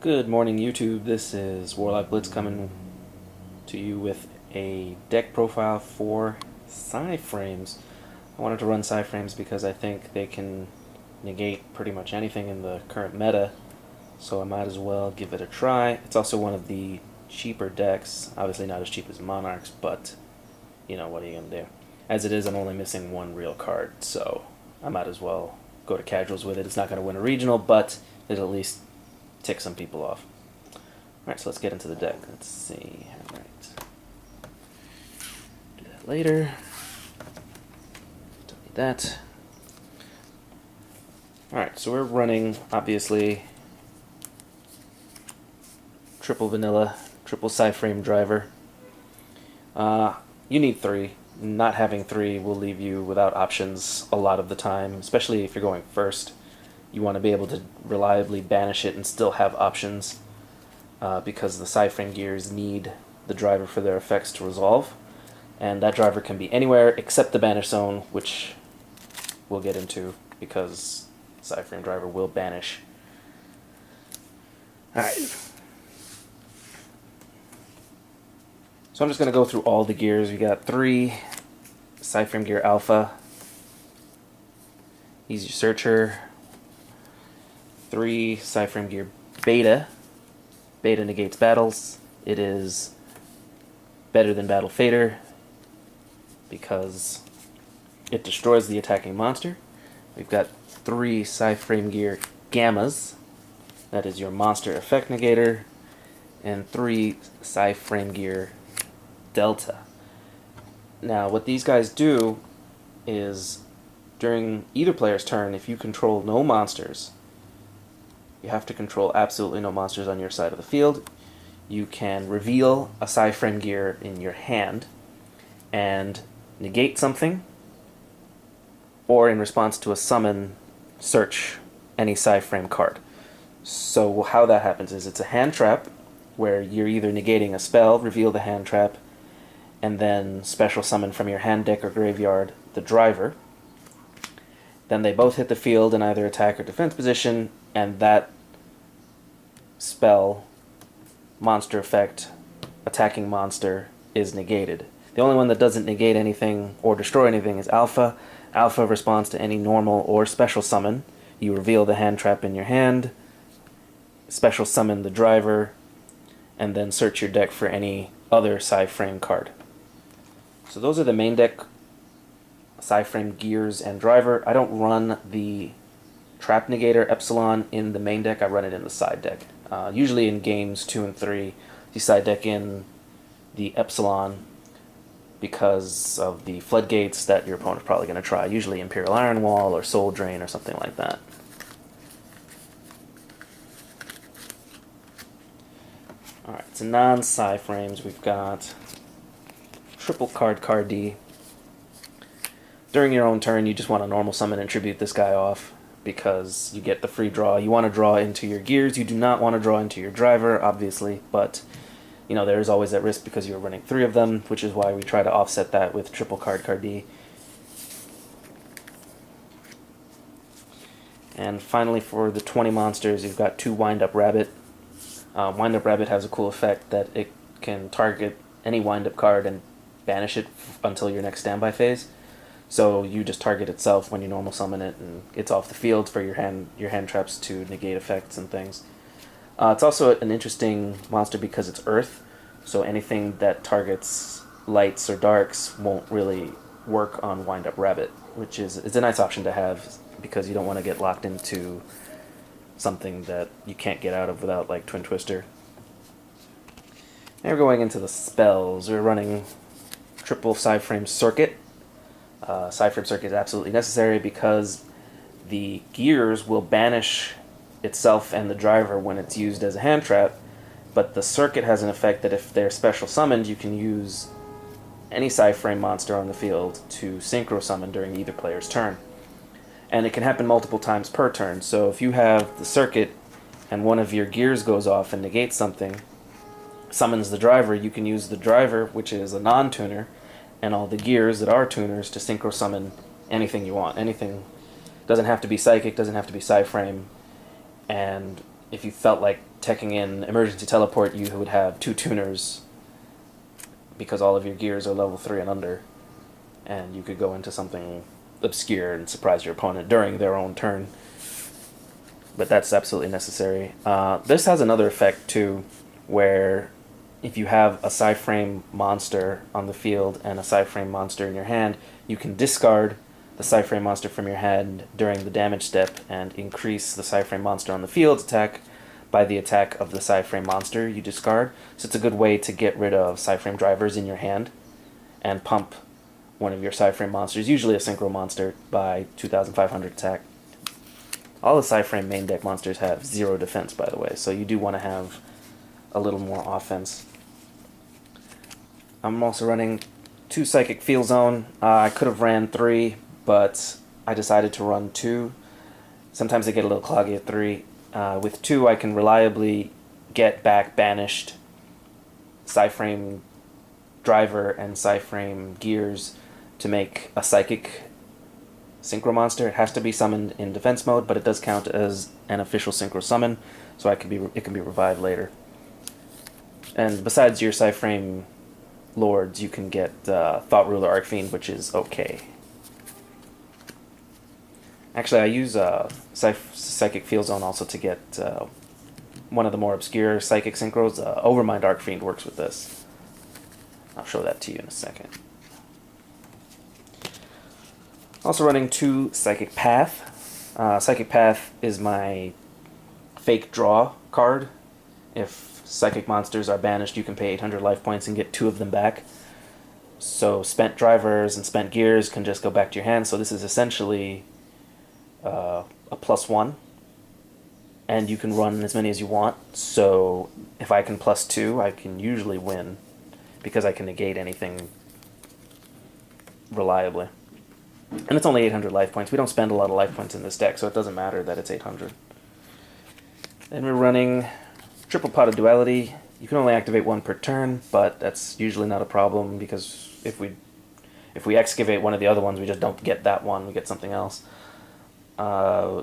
Good morning, YouTube. This is WarlockBlitz coming to you with a deck profile for PSY-Frames. I wanted to run PSY-Frames because I think they can negate pretty much anything in the current meta, so I might as well give it a try. It's also one of the cheaper decks, obviously not as cheap as Monarchs, but you know, what are you going to do? As it is, I'm only missing one real card, so I might as well go to casuals with it. It's not going to win a regional, but it'll at least tick some people off. Alright, so let's get into the deck. Let's see. Alright. Do that later. Don't need that. Alright, so we're running, obviously, triple vanilla, triple PSY-Frame Driver. You need 3. Not having 3 will leave you without options a lot of the time, especially if you're going first. You want to be able to reliably banish it and still have options because the PSY-Frame gears need the driver for their effects to resolve. And that driver can be anywhere except the banish zone, which we'll get into because PSY-Frame Driver will banish. Alright. So I'm just going to go through all the gears. We got 3 PSY-Framegear Alpha, Easy Searcher, 3 PSY-Framegear Beta. Beta negates battles. It is better than Battle Fader because it destroys the attacking monster. We've got 3 PSY-Framegear Gammas. That is your monster effect negator. And 3 PSY-Framegear Delta. Now, what these guys do is, during either player's turn, if you control no monsters, you have to control absolutely no monsters on your side of the field. You can reveal a PSY-Frame gear in your hand and negate something, or in response to a summon, search any PSY-Frame card. So how that happens is it's a hand trap where you're either negating a spell, reveal the hand trap, and then special summon from your hand, deck, or graveyard the driver. Then they both hit the field in either attack or defense position, and that spell, monster effect, attacking monster is negated. The only one that doesn't negate anything or destroy anything is Alpha. Alpha responds to any normal or special summon. You reveal the hand trap in your hand, special summon the driver, and then search your deck for any other PSY-Frame card. So those are the main deck PSY-Frame gears and driver. I don't run the Trap Negator Epsilon in the main deck, I run it in the side deck. Usually in games 2 and 3, you side deck in the Epsilon because of the floodgates that your opponent's probably going to try, usually Imperial Iron Wall or Soul Drain or something like that. Alright, so non-PSY-Frames, we've got triple Cardcar D. During your own turn, you just want to normal summon and tribute this guy off because you get the free draw. You want to draw into your gears. You do not want to draw into your driver, obviously, but you know, there is always that risk because you're running 3 of them, which is why we try to offset that with triple Cardcar D. And finally, for the 20 monsters, you've got 2 Wind-Up Rabbit. Wind-Up Rabbit has a cool effect that it can target any wind-up card and banish it until your next standby phase. So you just target itself when you normal summon it, and it's off the field for your hand traps to negate effects and things. It's also an interesting monster because it's Earth, so anything that targets lights or darks won't really work on Wind-Up Rabbit, which is a nice option to have because you don't want to get locked into something that you can't get out of without, like Twin Twister. Now we're going into the spells. We're running triple PSY-Frame Circuit. PSY-Frame Circuit is absolutely necessary because the gears will banish itself and the driver when it's used as a hand trap, but the circuit has an effect that if they're special summoned, you can use any PSY-Frame monster on the field to synchro summon during either player's turn. And it can happen multiple times per turn, so if you have the circuit and one of your gears goes off and negates something, summons the driver, you can use the driver, which is a non-tuner, and all the gears that are tuners to synchro summon anything you want. Anything. Doesn't have to be psychic, doesn't have to be PSY-Frame, and if you felt like teching in Emergency Teleport, you would have 2 tuners because all of your gears are level 3 and under, and you could go into something obscure and surprise your opponent during their own turn. But that's absolutely necessary. This has another effect too, where if you have a PSY-Frame monster on the field and a PSY-Frame monster in your hand, you can discard the PSY-Frame monster from your hand during the damage step and increase the PSY-Frame monster on the field's attack by the attack of the PSY-Frame monster you discard. So it's a good way to get rid of PSY-Frame drivers in your hand and pump one of your PSY-Frame monsters, usually a synchro monster, by 2,500 attack. All the PSY-Frame main deck monsters have 0 defense, by the way, so you do want to have a little more offense. I'm also running 2 Psychic Field Zone. I could have ran 3, but I decided to run 2. Sometimes they get a little cloggy at 3. With 2, I can reliably get back banished PSY-Frame Driver and PSY-Frame Gears to make a Psychic Synchro monster. It has to be summoned in defense mode, but it does count as an official Synchro summon, so it can be revived later. And besides your PSY-Frame Lords, you can get Thought Ruler Archfiend, which is okay. Actually, I use Psychic Field Zone also to get one of the more obscure Psychic Synchros. Overmind Archfiend works with this. I'll show that to you in a second. Also running 2 Psychic Path. Psychic Path is my fake draw card. If Psychic monsters are banished, you can pay 800 life points and get 2 of them back. So spent drivers and spent gears can just go back to your hand. So this is essentially a +1. And you can run as many as you want. So if I can +2, I can usually win because I can negate anything reliably. And it's only 800 life points. We don't spend a lot of life points in this deck, so it doesn't matter that it's 800. Then we're running triple pot of Duality. You can only activate 1 per turn, but that's usually not a problem because if we excavate one of the other ones, we just don't get that one, we get something else.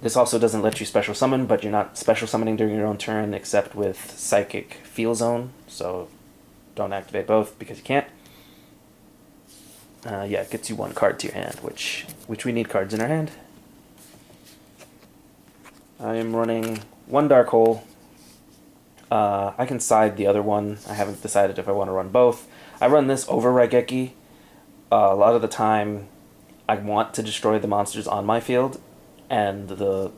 This also doesn't let you special summon, but you're not special summoning during your own turn except with Psychic Field Zone, so don't activate both because you can't. Yeah, it gets you 1 card to your hand, which we need cards in our hand. I am running 1 Dark Hole. I can side the other one. I haven't decided if I want to run both. I run this over Raigeki. A lot of the time, I want to destroy the monsters on my field, and the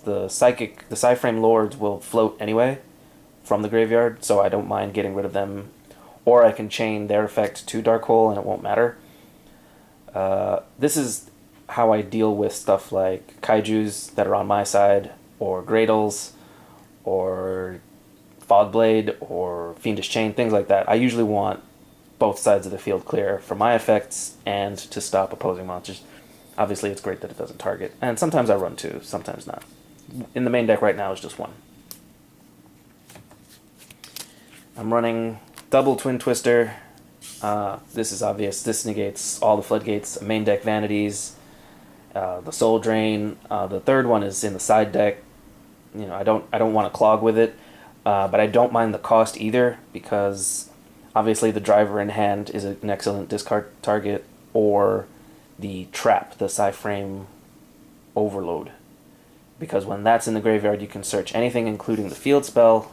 PSY-Frame Lords will float anyway from the graveyard, so I don't mind getting rid of them. Or I can chain their effect to Dark Hole, and it won't matter. This is how I deal with stuff like kaijus that are on my side, or Gradles, or Fogblade, or Fiendish Chain, things like that. I usually want both sides of the field clear for my effects and to stop opposing monsters. Obviously, it's great that it doesn't target, and sometimes I run 2, sometimes not. In the main deck right now is just 1. I'm running double Twin Twister. This is obvious. This negates all the floodgates, main deck vanities, the Soul Drain. The third one is in the side deck. You know, I don't want to clog with it, but I don't mind the cost either because obviously the driver in hand is an excellent discard target, or the trap, the PSY-Frame Overload, because when that's in the graveyard, you can search anything, including the field spell.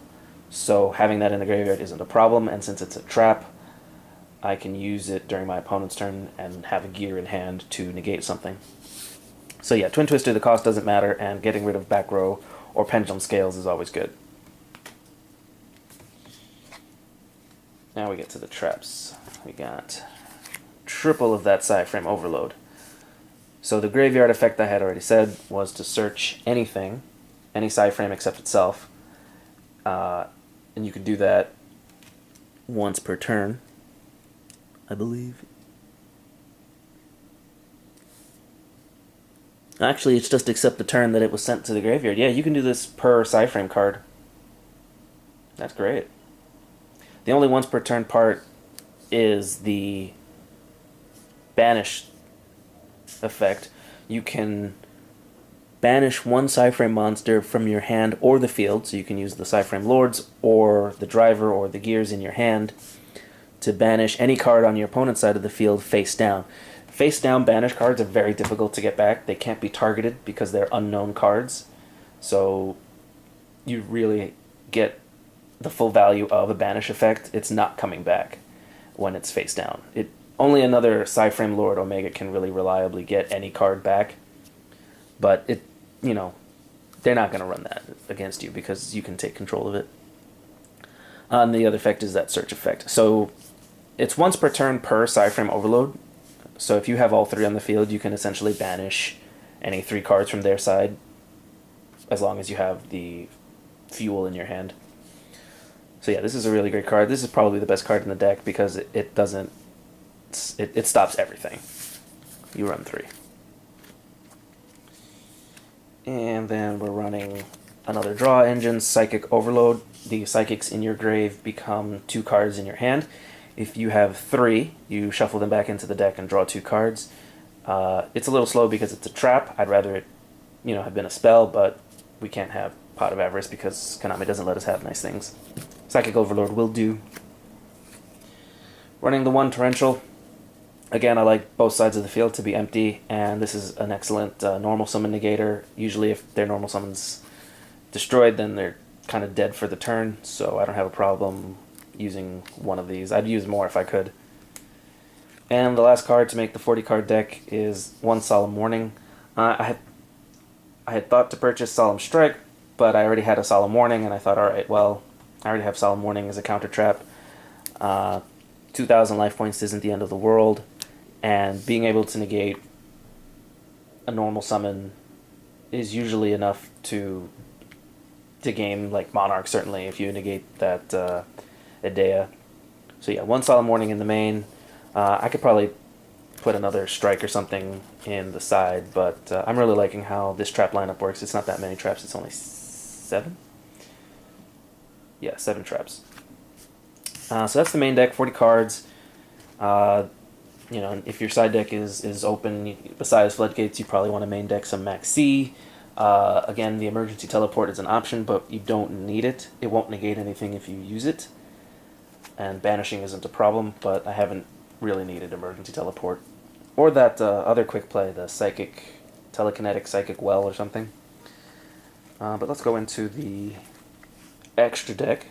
So having that in the graveyard isn't a problem, and since it's a trap, I can use it during my opponent's turn and have a gear in hand to negate something. So yeah, Twin Twister, the cost doesn't matter, and getting rid of back row or Pendulum Scales is always good. Now we get to the traps. We got triple of that PSY-Frame Overload. So the graveyard effect I had already said was to search anything, any PSY-Frame except itself, and you could do that once per turn, I believe. Actually, it's just except the turn that it was sent to the graveyard. Yeah, you can do this per PSY-Frame card. That's great. The only once per turn part is the banish effect. You can banish one PSY-Frame monster from your hand or the field, so you can use the PSY-Framelords or the driver or the gears in your hand to banish any card on your opponent's side of the field face down. Face down banish cards are very difficult to get back. They can't be targeted because they're unknown cards. So you really get the full value of a banish effect. It's not coming back when it's face down. Only another PSY-Framelord Omega can really reliably get any card back. But they're not going to run that against you because you can take control of it. And the other effect is that search effect. So it's once per turn per PSY-Frame Overload. So if you have all three on the field, you can essentially banish any 3 cards from their side as long as you have the fuel in your hand. So yeah, this is a really great card. This is probably the best card in the deck because it stops everything. You run 3. And then we're running another draw engine, Psychic Overload. The psychics in your grave become 2 cards in your hand. If you have 3, you shuffle them back into the deck and draw 2 cards. It's a little slow because it's a trap. I'd rather it, have been a spell, but we can't have Pot of Avarice because Konami doesn't let us have nice things. Psychic Overload will do. Running the 1 Torrential. Again, I like both sides of the field to be empty, and this is an excellent normal summon negator. Usually if their normal summon's destroyed, then they're kind of dead for the turn, so I don't have a problem using one of these. I'd use more if I could. And the last card to make the 40-card deck is 1 Solemn Warning. I had thought to purchase Solemn Strike, but I already had a Solemn Warning, and I thought, alright, well, I already have Solemn Warning as a counter trap. 2,000 life points isn't the end of the world, and being able to negate a normal summon is usually enough to game like Monarch, certainly, if you negate that Idea. So yeah, 1 Solemn Warning in the main. I could probably put another Strike or something in the side, but I'm really liking how this trap lineup works. It's not that many traps, it's only 7? Yeah, 7 traps. So that's the main deck, 40 cards. If your side deck is open, besides Floodgates, you probably want to main deck some Max C. Again, the Emergency Teleport is an option, but you don't need it. It won't negate anything if you use it. And banishing isn't a problem, but I haven't really needed Emergency Teleport. Or that other quick play, the Telekinetic Psychic Well or something. But let's go into the extra deck.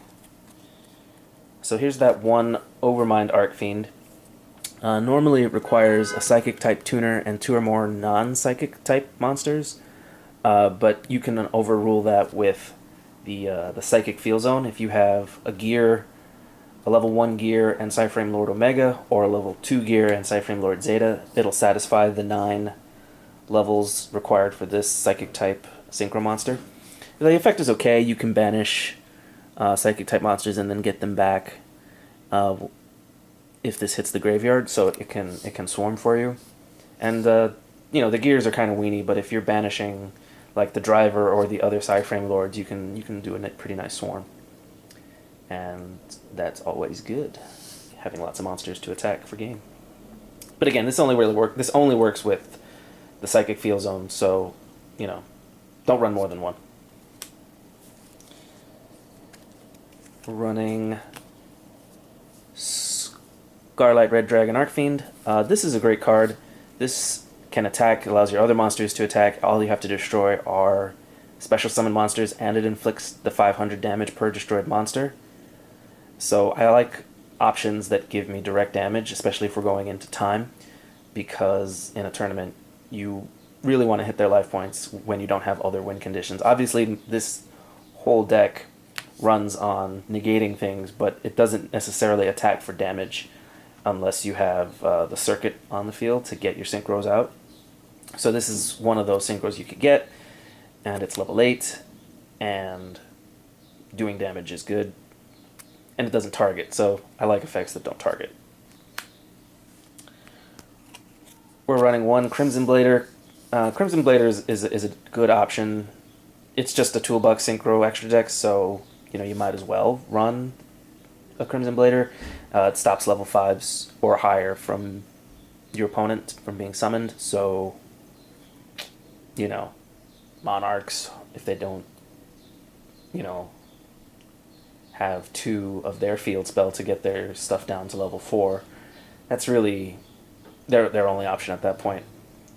So here's that 1 Overmind Archfiend. Normally it requires a Psychic type tuner and 2 or more non-Psychic type monsters, but you can overrule that with the Psychic Field Zone. If you have a gear, a level 1 gear and PSY-Framelord Omega, or a level 2 gear and PSY-Framelord Zeta, it'll satisfy the 9 levels required for this Psychic type Synchro monster. The effect is okay. You can banish Psychic type monsters and then get them back if this hits the graveyard, so it can swarm for you. And the gears are kind of weenie, but if you're banishing like the driver or the other PSY-Framelords, you can do a pretty nice swarm. And that's always good, having lots of monsters to attack for game. But again, this only works with the Psychic Field Zone, so don't run more than 1. Running Scarlight Red Dragon Archfiend. This is a great card. This can attack, allows your other monsters to attack. All you have to destroy are special summon monsters, and it inflicts the 500 damage per destroyed monster. So I like options that give me direct damage, especially if we're going into time, because in a tournament you really want to hit their life points when you don't have other win conditions. Obviously this whole deck runs on negating things, but it doesn't necessarily attack for damage unless you have the circuit on the field to get your synchros out. So this is one of those synchros you could get, and it's level 8, and doing damage is good, and it doesn't target, so I like effects that don't target. We're running 1 Crimson Blader. Crimson Blader is a good option. It's just a $2 synchro extra deck, so you might as well run a Crimson Blader. It stops level 5s or higher from your opponent from being summoned, so Monarchs, if they don't, have 2 of their field spell to get their stuff down to level 4, that's really their only option at that point.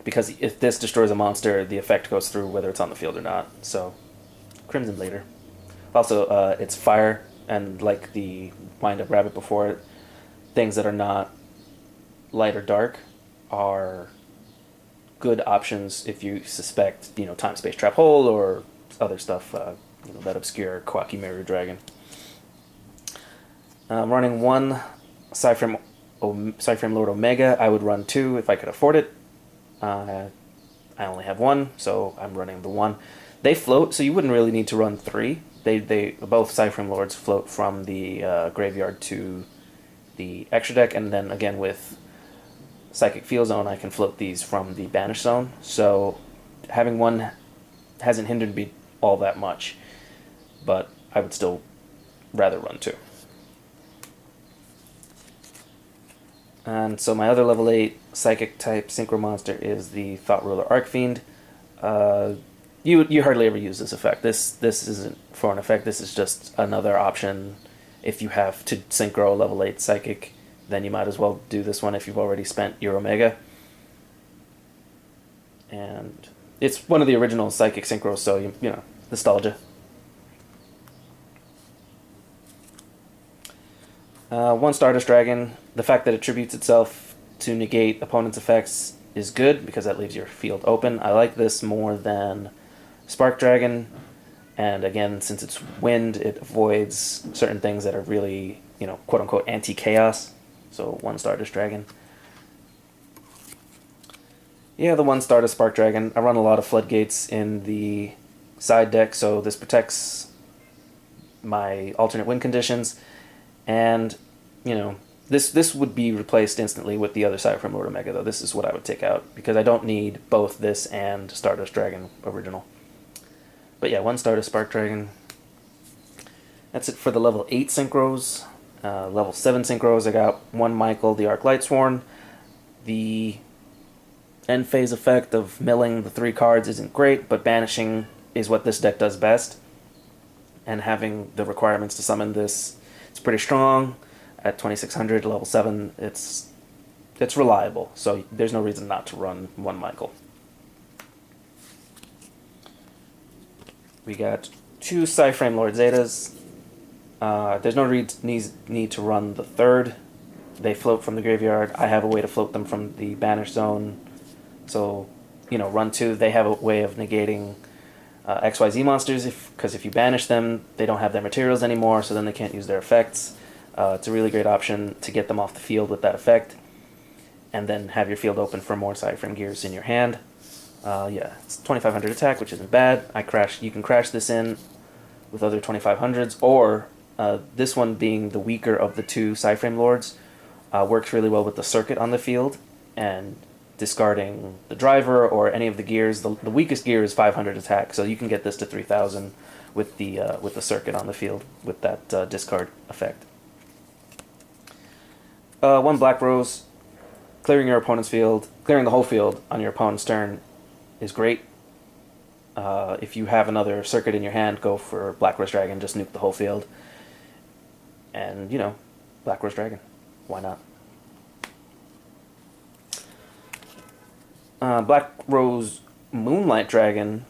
Because if this destroys a monster, the effect goes through whether it's on the field or not. So, Crimson Blader. Also, it's fire, and like the wind-up rabbit before it, things that are not light or dark are good options if you suspect, time space trap hole or other stuff, that obscure Quacky Mirror Dragon. I'm running 1 PSY-Framelord Omega. I would run 2 if I could afford it. I only have 1, so I'm running the 1. They float, so you wouldn't really need to run 3. They both PSY-Framelords float from the graveyard to the extra deck, and then again with Psychic Field Zone, I can float these from the Banish Zone. So having 1 hasn't hindered me all that much, but I would still rather run 2. And so my other level 8 Psychic type Synchro monster is the Thought Ruler Archfiend. You hardly ever use this effect. This isn't for an effect. This is just another option. If you have to Synchro a level 8 Psychic, then you might as well do this one if you've already spent your Omega. And it's one of the original Psychic Synchros, so nostalgia. 1 Stardust Dragon. The fact that it tributes itself to negate opponent's effects is good because that leaves your field open. I like this more than Spark Dragon, and again, since it's wind, it avoids certain things that are really, quote-unquote anti-chaos. So 1 Stardust Dragon. Yeah, the 1 Stardust Spark Dragon. I run a lot of Floodgates in the side deck, so this protects my alternate win conditions, and, this would be replaced instantly with the other PSY-Framelord Omega, though. This is what I would take out, because I don't need both this and Stardust Dragon original. But yeah, 1 Stardust Spark Dragon. That's it for the level 8 Synchros. Level 7 Synchros, I got 1 Michael, the Arch-Lightsworn. The end phase effect of milling the 3 cards isn't great, but banishing is what this deck does best. And having the requirements to summon this, it's pretty strong. At 2600, level 7, it's reliable, so there's no reason not to run 1 Michael. We got 2 PSY-Framelord Zetas. There's no need to run the 3rd. They float from the graveyard. I have a way to float them from the Banish Zone. So, run 2. They have a way of negating XYZ monsters, because if you banish them, they don't have their materials anymore, so then they can't use their effects. It's a really great option to get them off the field with that effect, and then have your field open for more PSY-Framegears in your hand. Yeah, it's 2500 attack, which isn't bad. You can crash this in with other 2500s, or this one being the weaker of the 2 PSY-Framelords, works really well with the circuit on the field, and discarding the driver or any of the gears. The weakest gear is 500 attack, so you can get this to 3000 with the circuit on the field with that discard effect. 1 Black Rose. Clearing your opponent's field, clearing the whole field on your opponent's turn is great. If you have another circuit in your hand, go for Black Rose Dragon, just nuke the whole field. And, Black Rose Dragon. Why not? Black Rose Moonlight Dragon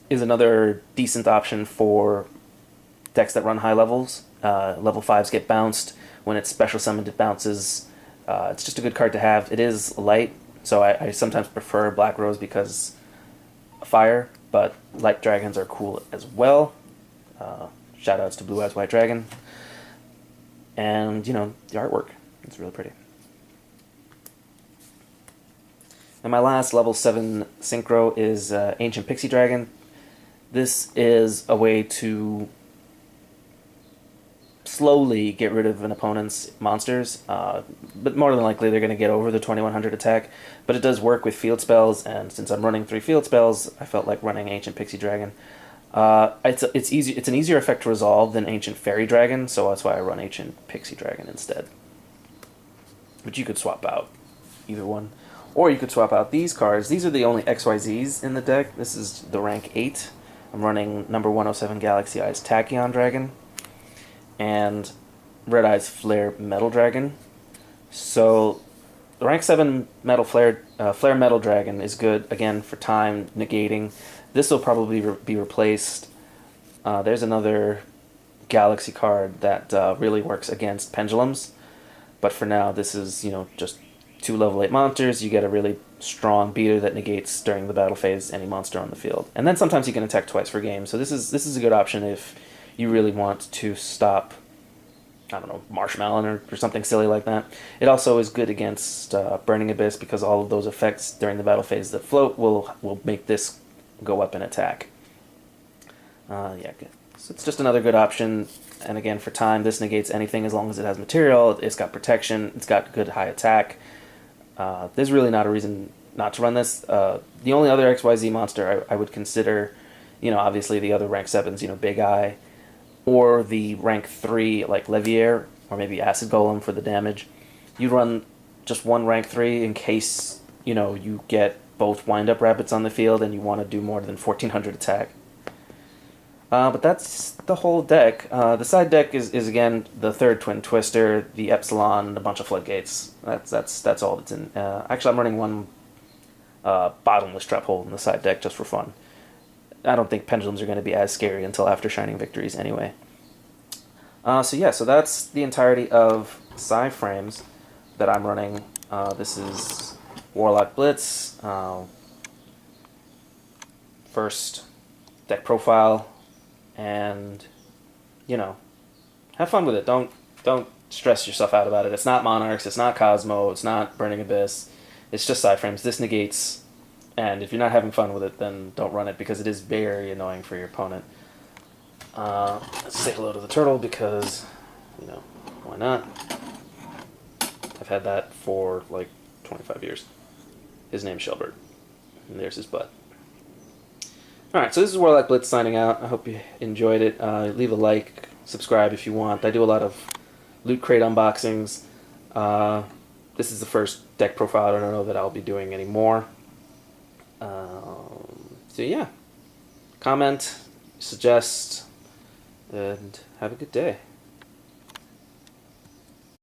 is another decent option for decks that run high levels. Level 5s get bounced. When it's special summoned, it bounces. It's just a good card to have. It is light, so I sometimes prefer Black Rose because fire, but light dragons are cool as well. Shoutouts to Blue Eyes White Dragon. And, the artwork. It's really pretty. And my last level 7 Synchro is Ancient Pixie Dragon. This is a way to slowly get rid of an opponent's monsters, but more than likely they're going to get over the 2100 attack, but it does work with field spells, and since I'm running 3 field spells, I felt like running Ancient Pixie Dragon. It's an easier effect to resolve than Ancient Fairy Dragon, so that's why I run Ancient Pixie Dragon instead. But you could swap out either one. Or you could swap out these cards. These are the only XYZs in the deck. This is the rank 8. I'm running number 107 Galaxy Eyes Tachyon Dragon and Red Eyes Flare Metal Dragon. So the rank 7 Metal Flare Metal Dragon is good, again, for time, negating. This will probably be replaced. There's another Galaxy card that really works against pendulums. But for now, this is, just 2 level 8 monsters. You get a really strong beater that negates during the battle phase any monster on the field. And then sometimes you can attack twice per game. So this is a good option if you really want to stop, I don't know, Marshmallow or something silly like that. It also is good against Burning Abyss because all of those effects during the battle phase that float will make this go up in attack. Yeah, good. So it's just another good option. And again, for time, this negates anything as long as it has material. It's got protection. It's got good high attack. There's really not a reason not to run this. The only other XYZ monster I would consider, obviously the other rank 7s, Big Eye, or the rank 3 like Levier, or maybe Acid Golem for the damage. You run just one rank 3 in case, you get both wind-up rabbits on the field and you want to do more than 1400 attack. But that's the whole deck. The side deck is again the third Twin Twister, the Epsilon, and a bunch of Floodgates. That's all that's in. Actually, I'm running one Bottomless Trap Hole in the side deck just for fun. I don't think pendulums are going to be as scary until after Shining Victories anyway. So that's the entirety of PSY-Frames that I'm running. This is WarlockBlitz. First deck profile. And, have fun with it. Don't stress yourself out about it. It's not Monarchs, it's not Cosmo, it's not Burning Abyss. It's just PSY-Frames. This negates, and if you're not having fun with it, then don't run it because it is very annoying for your opponent. Let's say hello to the turtle because, why not? I've had that for like 25 years. His name's Shelbert, and there's his butt. Alright, so this is WarlockBlitz signing out. I hope you enjoyed it. Leave a like, subscribe if you want. I do a lot of Loot Crate unboxings. This is the first deck profile. I don't know that I'll be doing any more. So yeah, comment, suggest, and have a good day.